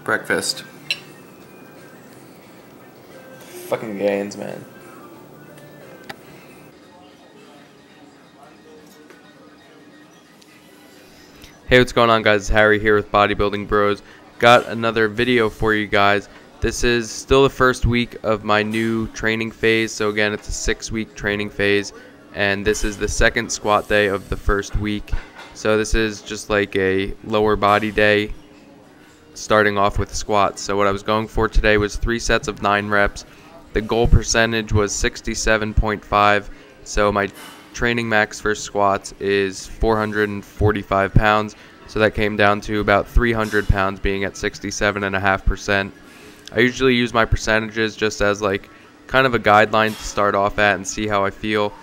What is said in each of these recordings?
Breakfast. Fucking gains, man. Hey, what's going on, guys? It's Harry here with Bodybuilding Bros. Got another video for you guys. This is still the first week of my new training phase. So again, it's a 6-week training phase, and this is the second squat day of the first week. So this is just like a lower body day, starting off with squats. So what I was going for today was 3 sets of 9 reps. The goal percentage was 67.5. So my training max for squats is 445 pounds. So that came down to about 300 pounds, being at 67.5%. I usually use my percentages just as like kind of a guideline to start off at and see how I feel.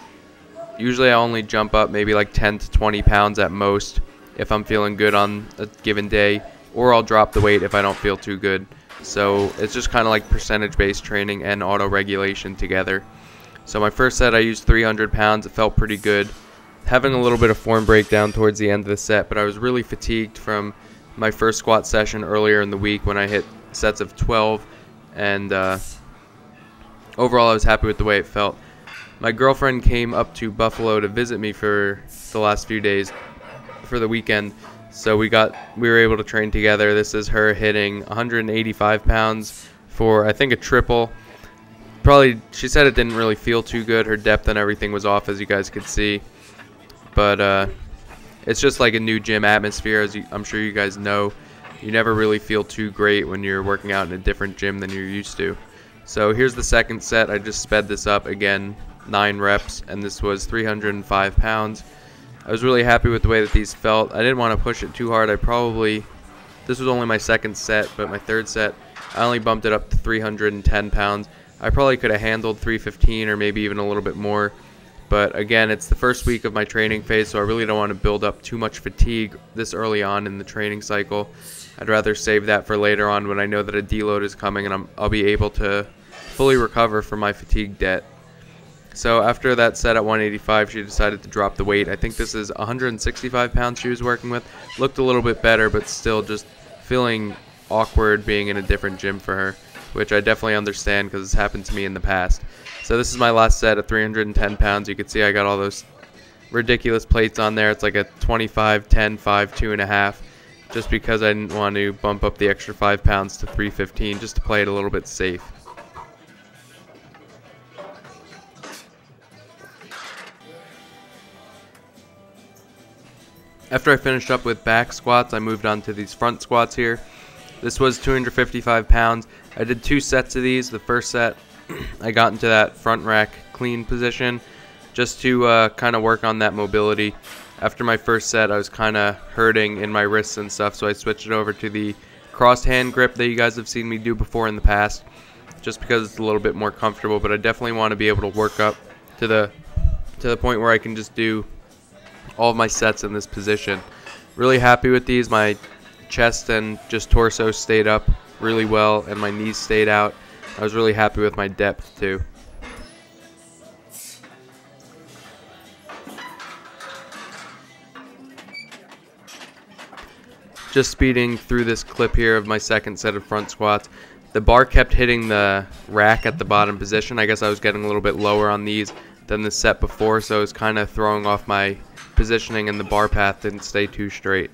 Usually I only jump up maybe like 10 to 20 pounds at most if I'm feeling good on a given day, or I'll drop the weight if I don't feel too good. So it's just kind of like percentage-based training and auto-regulation together. So my first set I used 300 pounds. It felt pretty good. Having a little bit of form breakdown towards the end of the set, but I was really fatigued from my first squat session earlier in the week when I hit sets of 12, and overall I was happy with the way it felt. My girlfriend came up to Buffalo to visit me for the last few days for the weekend. So we were able to train together. This is her hitting 185 pounds for, I think, a triple. Probably, she said it didn't really feel too good. Her depth and everything was off, as you guys could see. But it's just like a new gym atmosphere, as I'm sure you guys know. You never really feel too great when you're working out in a different gym than you're used to. So here's the second set. I just sped this up again, 9 reps, and this was 305 pounds. I was really happy with the way that these felt. I didn't want to push it too hard. This was only my second set, but my third set, I only bumped it up to 310 pounds. I probably could have handled 315 or maybe even a little bit more. But again, it's the first week of my training phase, so I really don't want to build up too much fatigue this early on in the training cycle. I'd rather save that for later on when I know that a deload is coming and I'll be able to fully recover from my fatigue debt. So after that set at 185, she decided to drop the weight. I think this is 165 pounds she was working with. Looked a little bit better, but still just feeling awkward being in a different gym for her, which I definitely understand because it's happened to me in the past. So this is my last set at 310 pounds. You can see I got all those ridiculous plates on there. It's like a 25, 10, 5, 2.5, just because I didn't want to bump up the extra 5 pounds to 315 just to play it a little bit safe. After I finished up with back squats, I moved on to these front squats here. This was 255 pounds. I did 2 sets of these. The first set, I got into that front rack clean position just to kind of work on that mobility. After my first set, I was kind of hurting in my wrists and stuff, so I switched it over to the crossed hand grip that you guys have seen me do before in the past, just because it's a little bit more comfortable. But I definitely want to be able to work up to the point where I can just do all of my sets in this position. Really happy with these. My chest and just torso stayed up really well, and my knees stayed out. I was really happy with my depth too. Just speeding through this clip here of my second set of front squats. The bar kept hitting the rack at the bottom position. I guess I was getting a little bit lower on these than the set before, so it was kind of throwing off my positioning, and the bar path didn't stay too straight.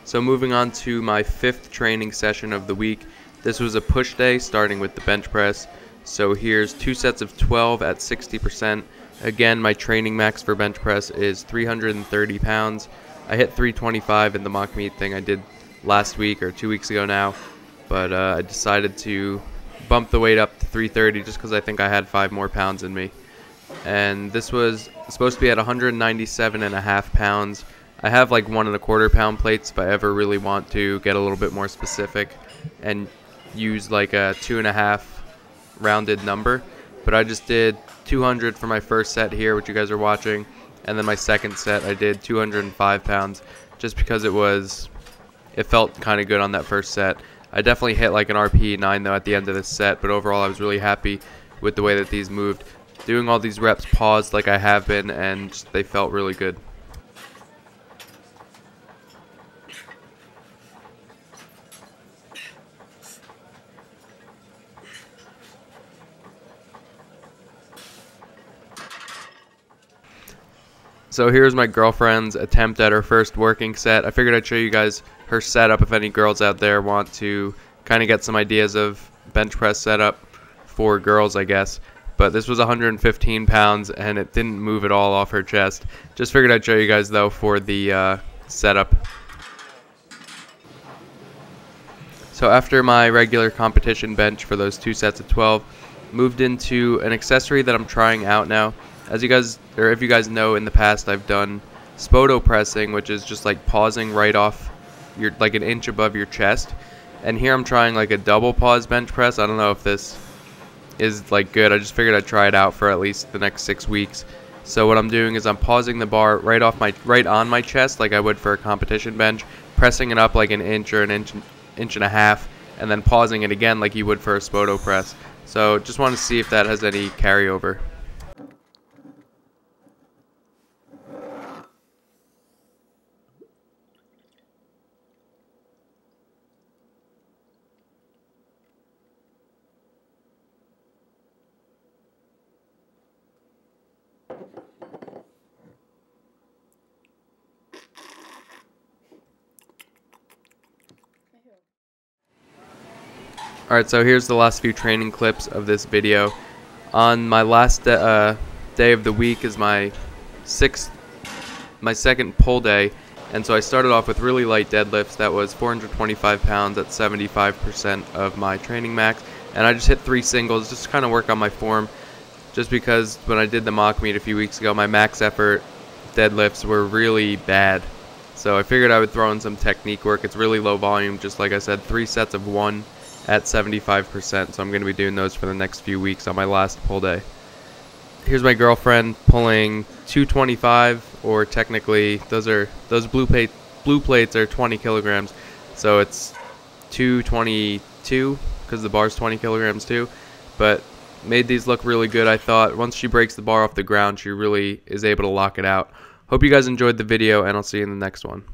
So moving on to my 5th training session of the week. This was a push day starting with the bench press. So here's 2 sets of 12 at 60%. Again, my training max for bench press is 330 pounds. I hit 325 in the mock meet thing I did last week or 2 weeks ago now, but I decided to bump the weight up to 330 just because I think I had 5 more pounds in me. And this was supposed to be at 197.5 pounds. I have like 1¼ pound plates if I ever really want to get a little bit more specific and use like a 2.5 rounded number. But I just did 200 for my first set here, which you guys are watching, and then my second set I did 205 pounds just because it felt kind of good on that first set. I definitely hit like an RPE 9 though at the end of this set, but overall I was really happy with the way that these moved. Doing all these reps paused like I have been, and they felt really good. So here's my girlfriend's attempt at her first working set. I figured I'd show you guys her setup if any girls out there want to kind of get some ideas of bench press setup for girls, I guess. But this was 115 pounds and it didn't move at all off her chest. Just figured I'd show you guys though for the setup. So after my regular competition bench for those 2 sets of 12, moved into an accessory that I'm trying out now. As you guys, or if you guys know, in the past I've done spoto pressing, which is just like pausing right off your, like an inch above your chest. And here I'm trying like a double pause bench press. I don't know if this is like good. I just figured I'd try it out for at least the next 6 weeks. So what I'm doing is I'm pausing the bar right on my chest like I would for a competition bench, pressing it up like an inch or an inch and a half, and then pausing it again like you would for a spoto press. So just want to see if that has any carryover. Alright, so here's the last few training clips of this video. On my last day of the week is my second pull day, and so I started off with really light deadlifts. That was 425 pounds at 75% of my training max, and I just hit 3 singles just to kind of work on my form, just because when I did the mock meet a few weeks ago, my max effort deadlifts were really bad. So I figured I would throw in some technique work. It's really low volume, just like I said, 3 sets of 1 at 75%, so I'm going to be doing those for the next few weeks on my last pull day. Here's my girlfriend pulling 225, or technically those blue plates are 20 kilograms, so it's 222 because the bar's 20 kilograms too. But made these look really good, I thought. Once she breaks the bar off the ground, she really is able to lock it out. Hope you guys enjoyed the video, and I'll see you in the next one.